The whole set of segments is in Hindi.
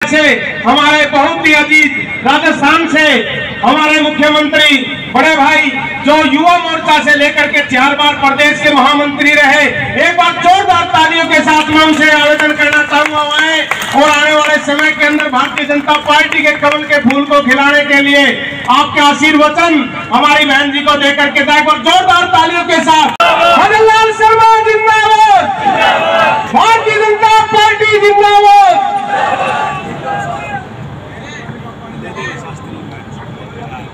से हमारे बहुत ही अजीज राजस्थान से हमारे मुख्यमंत्री बड़े भाई जो युवा मोर्चा से लेकर के 4 बार प्रदेश के महामंत्री रहे, एक बार जोरदार तालियों के साथ मैं उनसे आवेदन करना चाहूंगा और आने वाले समय के अंदर भारतीय जनता पार्टी के कमल के फूल को खिलाने के लिए आपके आशीर्वचन हमारी बहन जी को देकर के एक बार जोरदार तालियों के साथ भजन लाल शर्मा जिंदाबाद, भारतीय जनता पार्टी जिंदाबाद।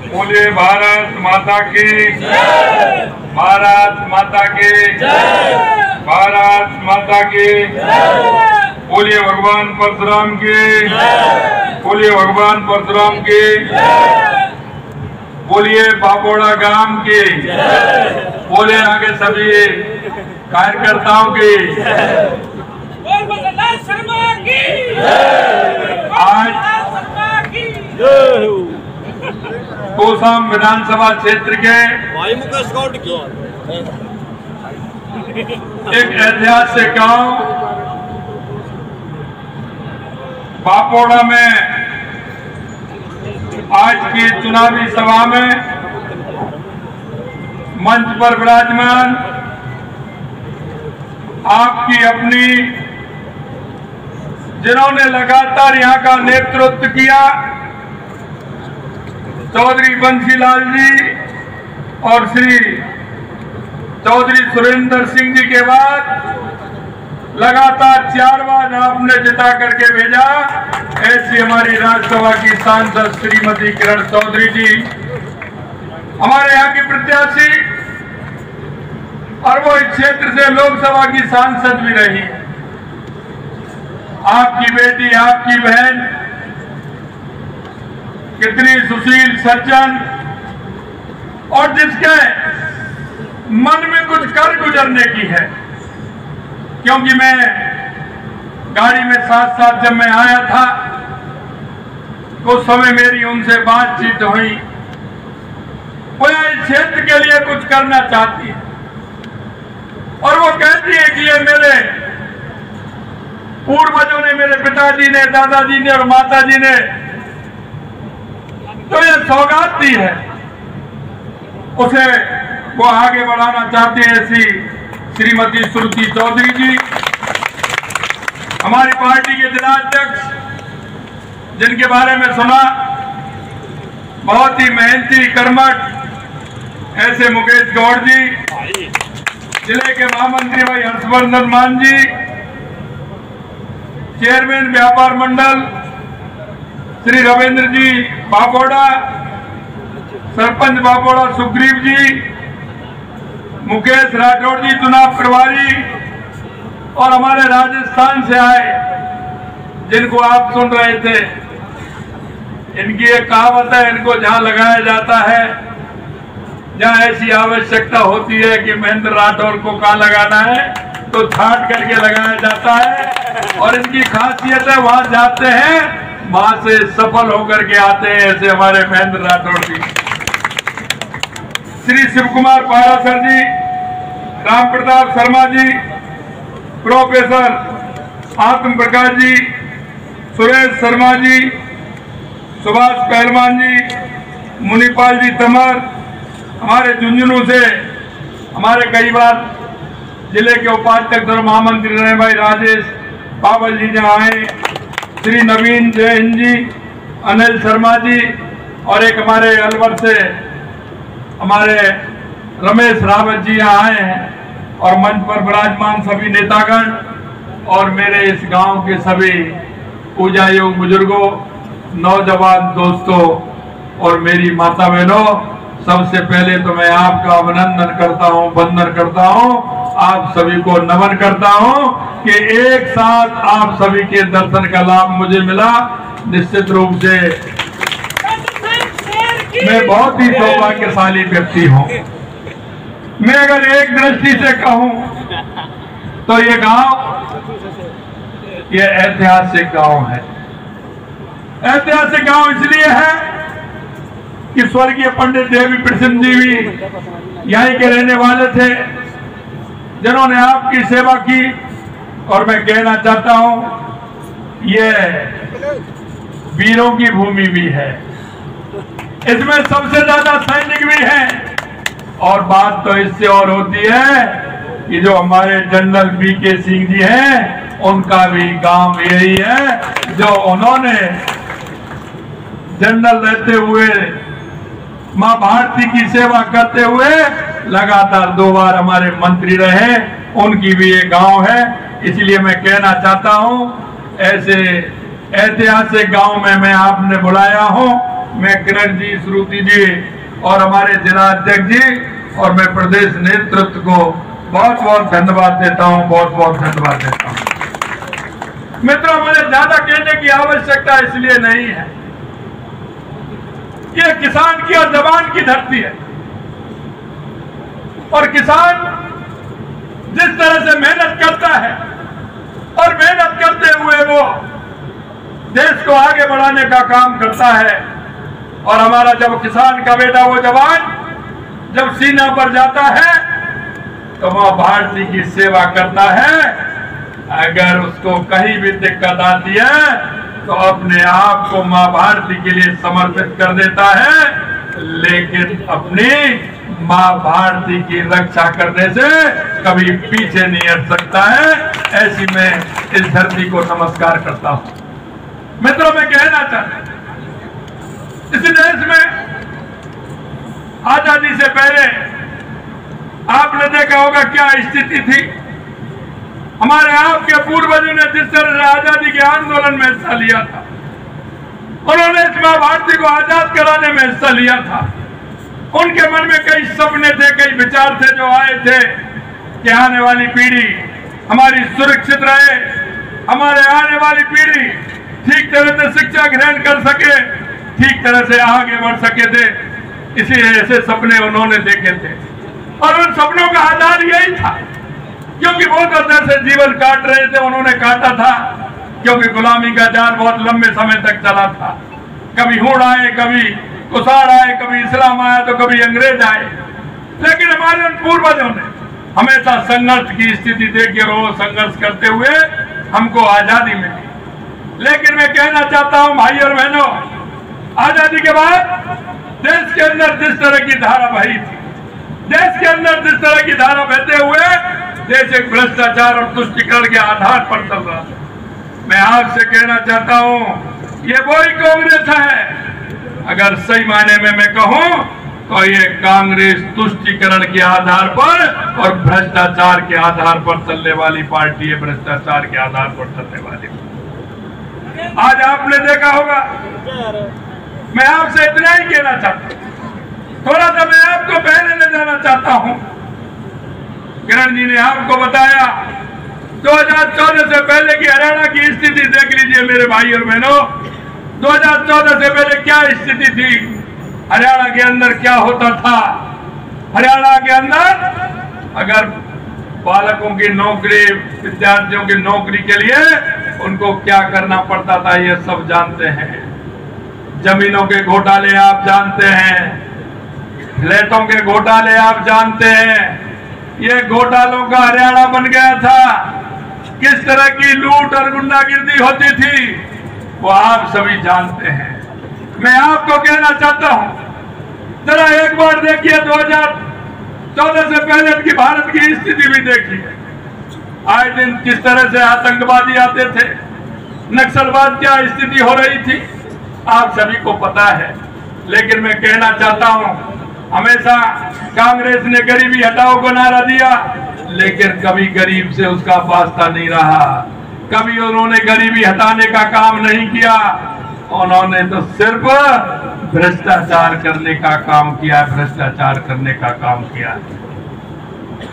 बोलिए भारत माता की, भारत माता की, भारत माता की। बोलिए भगवान परशुराम की, बोलिए भगवान परशुराम की, बोलिए बापोड़ा गांव की, बोलिए आगे सभी कार्यकर्ताओं की। आज कोसाम विधानसभा क्षेत्र के एक ऐतिहासिक गांव बापोड़ा में आज की चुनावी सभा में मंच पर विराजमान आपकी अपनी जिन्होंने लगातार यहां का नेतृत्व किया, चौधरी बंसीलाल जी और श्री चौधरी सुरेंद्र सिंह जी के बाद लगातार 4 बार आपने जिता करके भेजा, ऐसी हमारी राज्यसभा की सांसद श्रीमती किरण चौधरी जी हमारे यहाँ की प्रत्याशी और वो इस क्षेत्र से लोकसभा की सांसद भी रही। आपकी बेटी, आपकी बहन कितनी सुशील सज्जन और जिसके मन में कुछ कर गुजरने की है, क्योंकि मैं गाड़ी में साथ साथ जब मैं आया था तो उस समय मेरी उनसे बातचीत हुई। वो इस क्षेत्र के लिए कुछ करना चाहती है और वो कहती है कि ये मेरे पूर्वजों ने, मेरे पिताजी ने, दादाजी ने और माताजी ने तो ये सौगात दी है, उसे वो आगे बढ़ाना चाहते हैं। ऐसी श्रीमती श्रुति चौधरी जी हमारी पार्टी के जिलाध्यक्ष, जिनके बारे में सुना बहुत ही मेहनती कर्मठ, ऐसे मुकेश गौड़ जी, जिले के महामंत्री भाई हर्षवर्धन मान जी, चेयरमैन व्यापार मंडल श्री रविंद्र जी बापोड़ा, सरपंच बापोड़ा सुग्रीव जी, मुकेश राठौड़ जी चुनाव प्रभारी और हमारे राजस्थान से आए जिनको आप सुन रहे थे। इनकी एक कहावत है, इनको जहां लगाया जाता है, जहां ऐसी आवश्यकता होती है कि महेंद्र राठौड़ को कहां लगाना है तो छांट करके लगाया जाता है और इनकी खासियत है वहां जाते हैं वहां से सफल होकर के आते हैं। ऐसे हमारे महेंद्र राठौड़ जी, श्री शिव कुमार पारासर जी, राम प्रताप शर्मा जी, प्रोफेसर आत्म प्रकाश जी, सुरेश शर्मा जी, सुभाष पहलवान जी, मुनिपाल जी तमर, हमारे झुंझुनू से हमारे कई बार जिले के उपाध्यक्ष और महामंत्री रहे भाई राजेश बाबल जी जहाँ आए, श्री नवीन जैन जी, अनिल शर्मा जी और एक हमारे अलवर से हमारे रमेश रावत जी यहाँ आए हैं और मंच पर विराजमान सभी नेतागण और मेरे इस गांव के सभी पूजा योग बुजुर्गों, नौजवान दोस्तों और मेरी माता बहनों, सबसे पहले तो मैं आपका अभिनंदन करता हूं, वंदन करता हूं, आप सभी को नमन करता हूं कि एक साथ आप सभी के दर्शन का लाभ मुझे मिला। निश्चित रूप से मैं बहुत ही सौभाग्यशाली व्यक्ति हूं। मैं अगर एक दृष्टि से कहूं तो ये गांव, ये ऐतिहासिक गांव है। ऐतिहासिक गांव इसलिए है कि स्वर्गीय पंडित देवी प्रसन्न जी भी यहीं के रहने वाले थे, जिन्होंने आपकी सेवा की। और मैं कहना चाहता हूं, ये वीरों की भूमि भी है, इसमें सबसे ज्यादा सैनिक भी हैं। और बात तो इससे और होती है कि जो हमारे जनरल बीके सिंह जी हैं, उनका भी गांव यही है, जो उन्होंने जनरल रहते हुए मां भारती की सेवा करते हुए लगातार 2 बार हमारे मंत्री रहे, उनकी भी ये गांव है। इसलिए मैं कहना चाहता हूं, ऐसे ऐतिहासिक गांव में मैं आपने बुलाया हूं। मैं किरण जी, श्रुति जी और हमारे जिला अध्यक्ष जी और मैं प्रदेश नेतृत्व को बहुत बहुत धन्यवाद देता हूं, बहुत बहुत धन्यवाद देता हूं। मित्रों, मुझे ज्यादा कहने की आवश्यकता इसलिए नहीं है, ये किसान की और जवान की धरती है और किसान जिस तरह से मेहनत करता है और मेहनत करते हुए वो देश को आगे बढ़ाने का काम करता है। और हमारा जब किसान का बेटा, वो जवान जब सीना पर जाता है तो मां भारती की सेवा करता है। अगर उसको कहीं भी दिक्कत आती है तो अपने आप को मां भारती के लिए समर्पित कर देता है, लेकिन अपनी मां भारती की रक्षा करने से कभी पीछे नहीं हट सकता है। ऐसी मैं इस धरती को नमस्कार करता हूं। मित्रों, मैं कहना चाहता हूं, इस देश में आजादी से पहले आपने देखा होगा क्या स्थिति थी। हमारे आपके पूर्वजों ने जिस तरह से आजादी के आंदोलन में हिस्सा लिया था, उन्होंने इस मां भारती को आजाद कराने में हिस्सा लिया था। उनके मन में कई सपने थे, कई विचार थे जो आए थे कि आने वाली पीढ़ी हमारी सुरक्षित रहे, हमारे आने वाली पीढ़ी ठीक तरह से शिक्षा ग्रहण कर सके, ठीक तरह से आगे बढ़ सके थे। इसीलिए ऐसे सपने उन्होंने देखे थे और उन सपनों का आधार यही था, क्योंकि बहुत अंदर से जीवन काट रहे थे, उन्होंने काटा था, क्योंकि गुलामी का जाल बहुत लंबे समय तक चला था। कभी हुड़ आए, कभी कुसार आए, कभी इस्लाम आया तो कभी अंग्रेज आए, लेकिन हमारे उन पूर्वजों ने हमेशा संघर्ष की स्थिति देखी और वो संघर्ष करते हुए हमको आजादी मिली। लेकिन मैं कहना चाहता हूं भाई और बहनों, आजादी के बाद देश के अंदर जिस तरह की धारा बही थी, देश के अंदर जिस तरह की धारा बहते हुए देश एक भ्रष्टाचार और तुष्टीकरण के आधार पर चल रहा था। मैं आपसे कहना चाहता हूं, ये वही कांग्रेस है। अगर सही मायने में मैं कहूं तो ये कांग्रेस तुष्टीकरण के आधार पर और भ्रष्टाचार के आधार पर चलने वाली पार्टी है, भ्रष्टाचार के आधार पर चलने वाली। आज आपने देखा होगा, मैं आपसे इतना ही कहना चाहता हूं, थोड़ा सा मैं आपको पहले ले जाना चाहता हूं। किरण जी ने आपको बताया 2014 से पहले की हरियाणा की स्थिति देख लीजिए मेरे भाई और बहनों। 2014 से पहले क्या स्थिति थी, हरियाणा के अंदर क्या होता था। हरियाणा के अंदर अगर बालकों की नौकरी, विद्यार्थियों की नौकरी के लिए उनको क्या करना पड़ता था, ये सब जानते हैं। जमीनों के घोटाले आप जानते हैं, फ्लैटों के घोटाले आप जानते हैं। ये घोटालों का हरियाणा बन गया था। किस तरह की लूट और गुंडागिर्दी होती थी वो आप सभी जानते हैं। मैं आपको कहना चाहता हूं, जरा एक बार देखिए 2014 से पहले की भारत की स्थिति भी देखिए। आए दिन किस तरह से आतंकवादी आते थे, नक्सलवाद क्या स्थिति हो रही थी, आप सभी को पता है। लेकिन मैं कहना चाहता हूं, हमेशा कांग्रेस ने गरीबी हटाओ को नारा दिया, लेकिन कभी गरीब से उसका वास्ता नहीं रहा। कभी उन्होंने गरीबी हटाने का काम नहीं किया, उन्होंने तो सिर्फ भ्रष्टाचार करने का काम किया, भ्रष्टाचार करने का काम किया।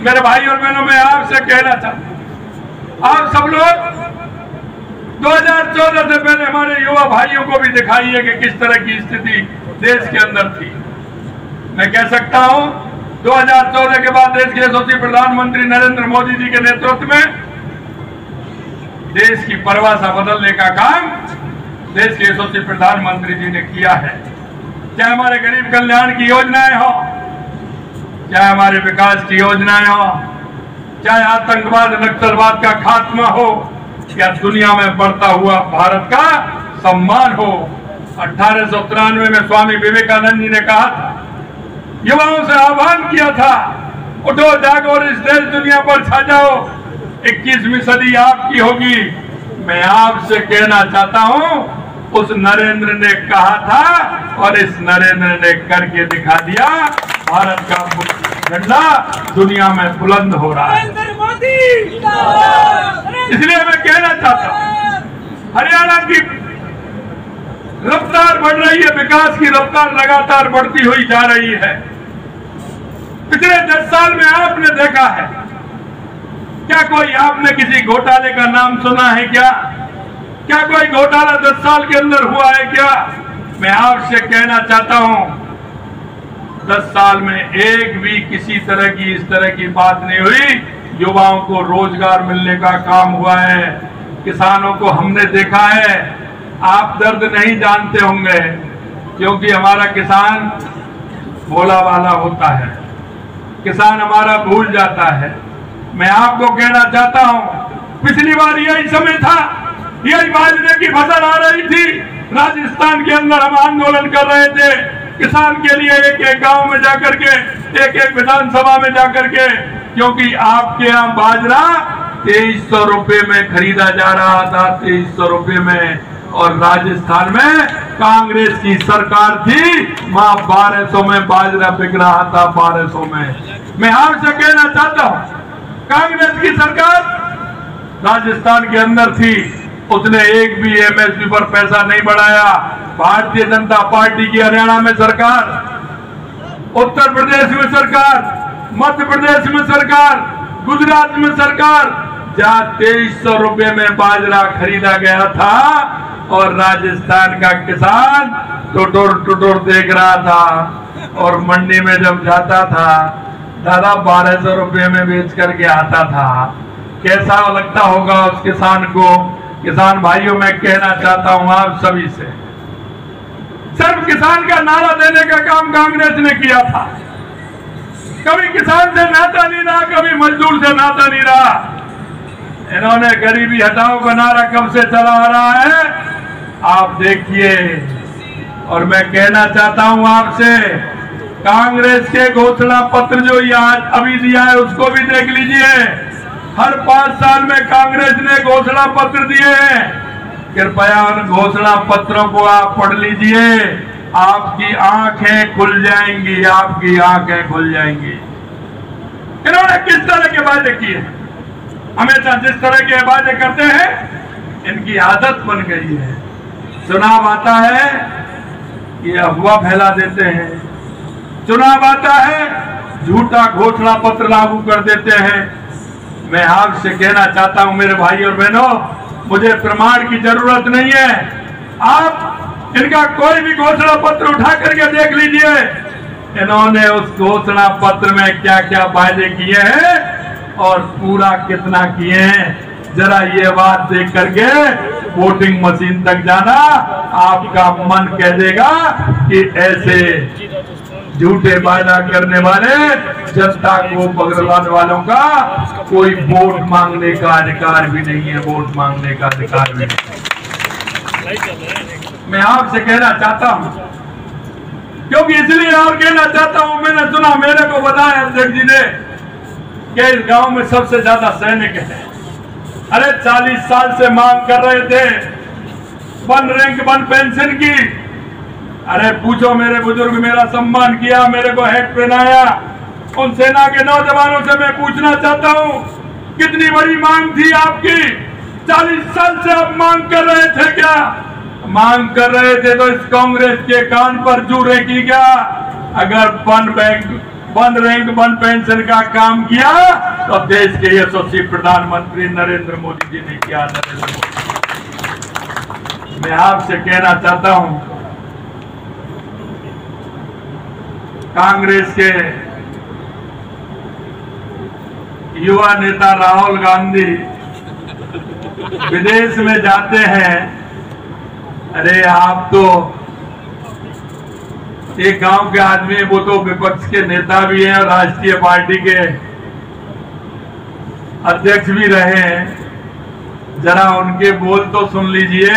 मेरे भाई और बहनों, मैं आपसे कहना चाहता हूं, आप सब लोग 2014 से पहले हमारे युवा भाइयों को भी दिखाइए कि किस तरह की स्थिति देश के अंदर थी। मैं कह सकता हूं 2014 के बाद देश के यशस्वी प्रधानमंत्री नरेंद्र मोदी जी के नेतृत्व में देश की परिभाषा बदलने का काम देश के यशस्वी प्रधानमंत्री जी ने किया है। चाहे हमारे गरीब कल्याण की योजनाएं हो, चाहे हमारे विकास की योजनाएं हो, चाहे आतंकवाद नक्सलवाद का खात्मा हो, या दुनिया में बढ़ता हुआ भारत का सम्मान हो। 1893 में स्वामी विवेकानंद जी ने कहा था, युवाओं से आह्वान किया था, उठो जागो और इस देश दुनिया पर छा जाओ, 21वीं सदी आपकी होगी। मैं आपसे कहना चाहता हूं, उस नरेंद्र ने कहा था और इस नरेंद्र ने करके दिखा दिया। भारत का झंडा दुनिया में बुलंद हो रहा है। इसलिए मैं कहना चाहता हूं, हरियाणा की रफ्तार बढ़ रही है, विकास की रफ्तार लगातार बढ़ती हुई जा रही है। पिछले 10 साल में आपने देखा है क्या कोई आपने किसी घोटाले का नाम सुना है क्या? क्या कोई घोटाला 10 साल के अंदर हुआ है क्या? मैं आपसे कहना चाहता हूं, 10 साल में एक भी किसी तरह की इस तरह की बात नहीं हुई। युवाओं को रोजगार मिलने का काम हुआ है, किसानों को हमने देखा है। आप दर्द नहीं जानते होंगे क्योंकि हमारा किसान भोला वाला होता है, किसान हमारा भूल जाता है। मैं आपको कहना चाहता हूं, पिछली बार यही समय था, यही बाजरे की फसल आ रही थी, राजस्थान के अंदर हम आंदोलन कर रहे थे किसान के लिए, एक एक गांव में जाकर के, एक एक विधानसभा में जाकर के, क्योंकि आपके यहाँ बाजरा 2300 रुपए में खरीदा जा रहा था, 2300 रुपए में। और राजस्थान में कांग्रेस की सरकार थी, वहां 1200 में बाजरा बिक रहा था, 1200 में। मैं आपसे कहना चाहता हूं, कांग्रेस की सरकार राजस्थान के अंदर थी, उसने एक भी एमएसपी पर पैसा नहीं बढ़ाया। भारतीय जनता पार्टी की हरियाणा में सरकार, उत्तर प्रदेश में सरकार, मध्य प्रदेश में सरकार, गुजरात में सरकार, जहां 2300 रुपए में बाजरा खरीदा गया था और राजस्थान का किसान टुटुर देख रहा था और मंडी में जब जाता था दादा 1200 रुपए में बेच करके आता था। कैसा लगता होगा उस किसान को? किसान भाइयों, मैं कहना चाहता हूं आप सभी से, सिर्फ किसान का नारा देने का काम कांग्रेस ने किया था। कभी किसान से नाता नहीं रहा, कभी मजदूर से नाता नहीं रहा। इन्होंने गरीबी हटाओ का नारा कब से चला आ रहा है, आप देखिए। और मैं कहना चाहता हूं आपसे, कांग्रेस के घोषणा पत्र जो आज अभी दिया है उसको भी देख लीजिए। हर 5 साल में कांग्रेस ने घोषणा पत्र दिए हैं, कृपया उन घोषणा पत्रों को आप पढ़ लीजिए, आपकी आंखें खुल जाएंगी, आपकी आंखें खुल जाएंगी। इन्होंने किस तरह के वादे किए? हमेशा जिस तरह के वादे करते हैं, इनकी आदत बन गई है। चुनाव आता है, ये अफवाह फैला देते हैं, चुनाव आता है, झूठा घोषणा पत्र लागू कर देते हैं। मैं आपसे कहना चाहता हूं मेरे भाई और बहनों, मुझे प्रमाण की जरूरत नहीं है, आप इनका कोई भी घोषणा पत्र उठा करके देख लीजिए, इन्होंने उस घोषणा पत्र में क्या क्या वादे किए हैं और पूरा कितना किए हैं। जरा ये बात देख करके वोटिंग मशीन तक जाना, आपका मन कह देगा कि ऐसे झूठे वादा करने वाले जनता को पगड़वाने वालों का कोई वोट मांगने का अधिकार भी नहीं है, वोट मांगने का अधिकार भी नहीं। मैं आपसे कहना चाहता हूं, क्योंकि इसलिए और कहना चाहता हूं, मैंने सुना, मेरे को बताया अध्यक्ष जी ने कि इस गांव में सबसे ज्यादा सैनिक है। अरे 40 साल से मांग कर रहे थे 1 रैंक 1 पेंशन की। अरे पूछो, मेरे बुजुर्ग मेरा सम्मान किया, मेरे को हैट पहनाया। उन सेना के नौजवानों से मैं पूछना चाहता हूं, कितनी बड़ी मांग थी आपकी? 40 साल से आप मांग कर रहे थे क्या? मांग कर रहे थे तो इस कांग्रेस के कान पर जू रेखी क्या? अगर 1 रैंक 1 पेंशन का काम किया तो देश के यशस्वी प्रधानमंत्री नरेंद्र मोदी जी ने किया। नरेंद्र मोदी, मैं आपसे कहना चाहता हूं, कांग्रेस के युवा नेता राहुल गांधी विदेश में जाते हैं। अरे आप तो एक गांव के आदमी, वो तो विपक्ष के नेता भी हैं और राष्ट्रीय पार्टी के अध्यक्ष भी रहे हैं। जरा उनके बोल तो सुन लीजिए।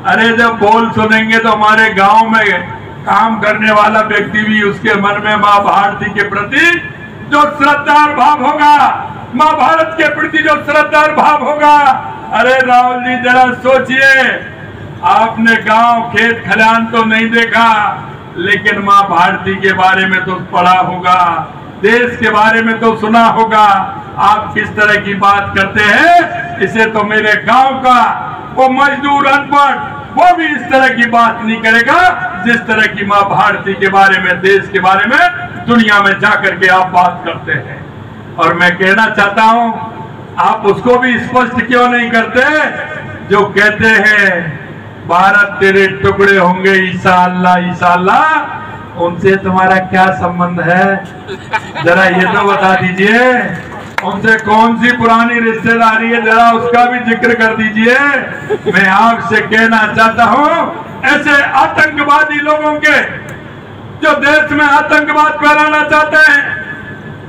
अरे जब बोल सुनेंगे तो हमारे गांव में काम करने वाला व्यक्ति भी उसके मन में माँ भारती के प्रति जो श्रद्धा और भाव होगा, माँ भारत के प्रति जो श्रद्धा और भाव होगा। अरे राहुल जी जरा सोचिए, आपने गांव खेत खलिहान तो नहीं देखा, लेकिन माँ भारती के बारे में तो पढ़ा होगा, देश के बारे में तो सुना होगा। आप किस तरह की बात करते हैं, इसे तो मेरे गांव का वो मजदूर अनपढ़ वो भी इस तरह की बात नहीं करेगा जिस तरह की माँ भारती के बारे में, देश के बारे में दुनिया में जाकर के आप बात करते हैं। और मैं कहना चाहता हूं, आप उसको भी स्पष्ट क्यों नहीं करते जो कहते हैं भारत तेरे टुकड़े होंगे इंशाअल्लाह इंशाअल्लाह, उनसे तुम्हारा क्या संबंध है? जरा ये तो बता दीजिए, उनसे कौन सी पुरानी रिश्तेदारी है, जरा उसका भी जिक्र कर दीजिए। मैं आपसे कहना चाहता हूं, ऐसे आतंकवादी लोगों के जो देश में आतंकवाद फैलाना चाहते हैं,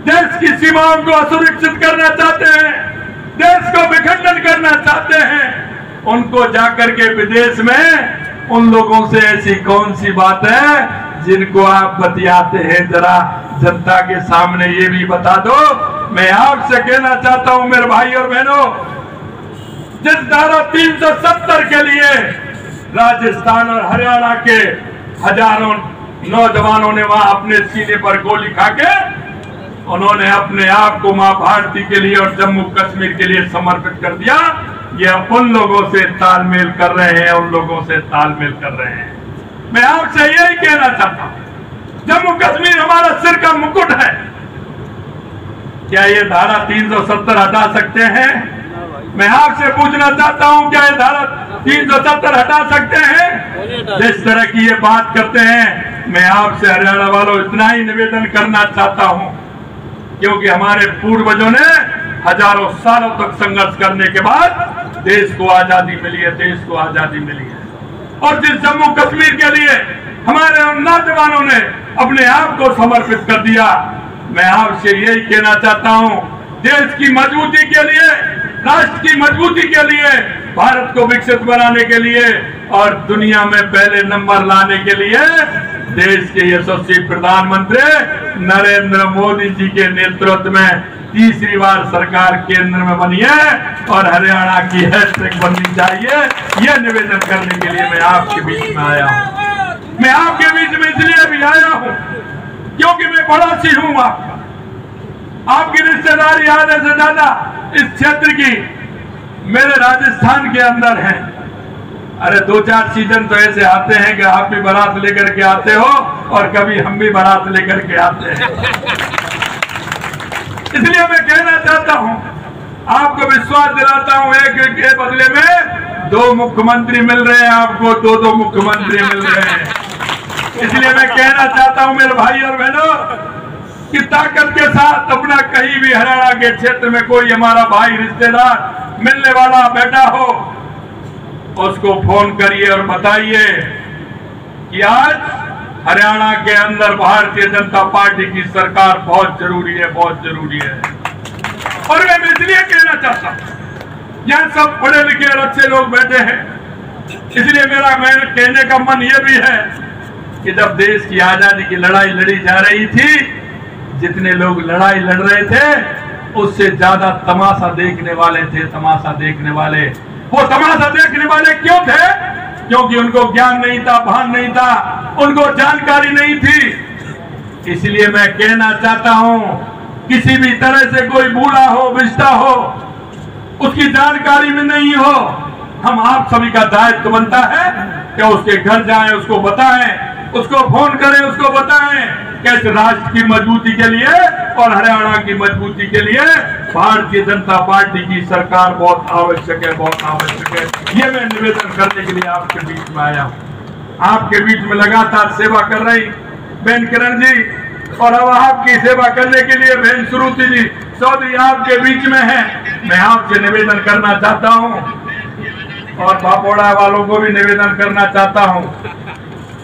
देश की सीमाओं को असुरक्षित करना चाहते हैं, देश को विखंडन करना चाहते हैं, उनको जाकर के विदेश में उन लोगों से ऐसी कौन सी बात है जिनको आप बतियाते हैं? जरा जनता के सामने ये भी बता दो। मैं आपसे कहना चाहता हूं मेरे भाई और बहनों, जिस धारा 370 के लिए राजस्थान और हरियाणा के हजारों नौजवानों ने वहां अपने सीने पर गोली खाके उन्होंने अपने आप को मां भारती के लिए और जम्मू कश्मीर के लिए समर्पित कर दिया, ये उन लोगों से तालमेल कर रहे हैं, उन लोगों से तालमेल कर रहे हैं। मैं आपसे यही कहना चाहता हूं, जम्मू कश्मीर हमारा सिर का मुकुट है, क्या ये धारा 370 हटा सकते हैं? मैं आपसे पूछना चाहता हूं, क्या ये धारा 370 हटा सकते हैं? जिस तरह की ये बात करते हैं, मैं आपसे हरियाणा वालों इतना ही निवेदन करना चाहता हूं, क्योंकि हमारे पूर्वजों ने हजारों सालों तक संघर्ष करने के बाद देश को आजादी मिली है, देश को आजादी मिली है। और जिस जम्मू कश्मीर के लिए हमारे उन नौजवानों ने अपने आप को समर्पित कर दिया, मैं आपसे यही कहना चाहता हूं, देश की मजबूती के लिए, राष्ट्र की मजबूती के लिए, भारत को विकसित बनाने के लिए और दुनिया में पहले नंबर लाने के लिए देश के यशस्वी प्रधानमंत्री नरेंद्र मोदी जी के नेतृत्व में तीसरी बार सरकार केंद्र में बनी है और हरियाणा की हैट्रिक बननी चाहिए। यह निवेदन करने के लिए मैं आपके बीच में आया हूं। मैं आपके बीच में इसलिए भी आया हूं क्योंकि मैं पड़ोसी हूं आपकी रिश्तेदारी आधे से ज्यादा इस क्षेत्र की मेरे राजस्थान के अंदर है। अरे 2-4 सीजन तो ऐसे आते हैं कि आप भी बारात लेकर के आते हो और कभी हम भी बारात लेकर के आते हैं। इसलिए मैं कहना चाहता हूं, आपको विश्वास दिलाता हूं, एक के बदले में 2 मुख्यमंत्री मिल रहे हैं, आपको 2-2 मुख्यमंत्री मिल रहे हैं। इसलिए मैं कहना चाहता हूं मेरे भाई और बहनों कि ताकत के साथ अपना कहीं भी हरियाणा के क्षेत्र में कोई हमारा भाई रिश्तेदार मिलने वाला बैठा हो, उसको फोन करिए और बताइए कि आज हरियाणा के अंदर भारतीय जनता पार्टी की सरकार बहुत जरूरी है, बहुत जरूरी है। और मैं इसलिए कहना चाहता हूं, यहां सब पढ़े लिखे और अच्छे लोग बैठे हैं, इसलिए मेरा कहने का मन यह भी है कि जब देश की आजादी की लड़ाई लड़ी जा रही थी, जितने लोग लड़ाई लड़ रहे थे उससे ज्यादा तमाशा देखने वाले थे, तमाशा देखने वाले। वो तमाशा देखने वाले क्यों थे? क्योंकि उनको ज्ञान नहीं था, भान नहीं था, उनको जानकारी नहीं थी। इसलिए मैं कहना चाहता हूं, किसी भी तरह से कोई बूढ़ा हो, बिस्ता हो, उसकी जानकारी में नहीं हो, हम आप सभी का दायित्व बनता है कि उसके घर जाएं, उसको बताएं, उसको फोन करें, उसको बताएं कैसे राष्ट्र की मजबूती के लिए और हरियाणा की मजबूती के लिए भारतीय जनता पार्टी की सरकार बहुत आवश्यक है, बहुत आवश्यक है। ये मैं निवेदन करने के लिए आपके बीच में आया हूं। आपके बीच में लगातार सेवा कर रही बहन किरण जी और अब आपकी सेवा करने के लिए बहन श्रुति जी चौधरी आपके बीच में है। मैं आपसे निवेदन करना चाहता हूं और बापोड़ा वालों को भी निवेदन करना चाहता हूं,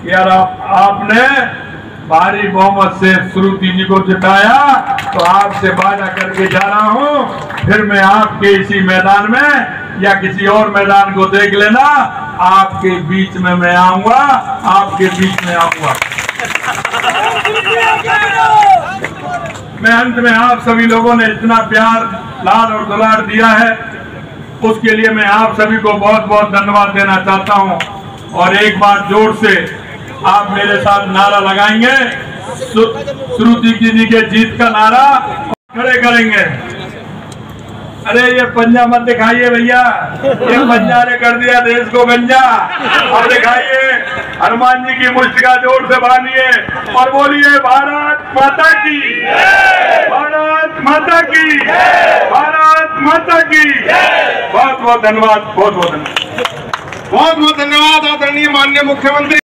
यार आपने भारी बहुमत से श्रुति जी को जिताया तो आपसे वादा करके जा रहा हूं, फिर मैं आपके इसी मैदान में या किसी और मैदान को देख लेना, आपके बीच में मैं आऊंगा, आपके बीच में आऊंगा। मैं अंत में आप सभी लोगों ने इतना प्यार, लाड और दुलार दिया है, उसके लिए मैं आप सभी को बहुत बहुत धन्यवाद देना चाहता हूं। और एक बार जोर से आप मेरे साथ नारा लगाएंगे, श्रुति जी के जीत का नारा खड़े करेंगे। अरे ये पंजा मत दिखाइए भैया, ये पंजा ने कर दिया देश को गंजा। अब दिखाइए, हनुमान जी की मुष्टिका जोर से बांधिए और बोलिए भारत माता की, भारत माता की, भारत माता की। बहुत बहुत धन्यवाद, बहुत बहुत धन्यवाद, बहुत बहुत धन्यवाद आदरणीय माननीय मुख्यमंत्री।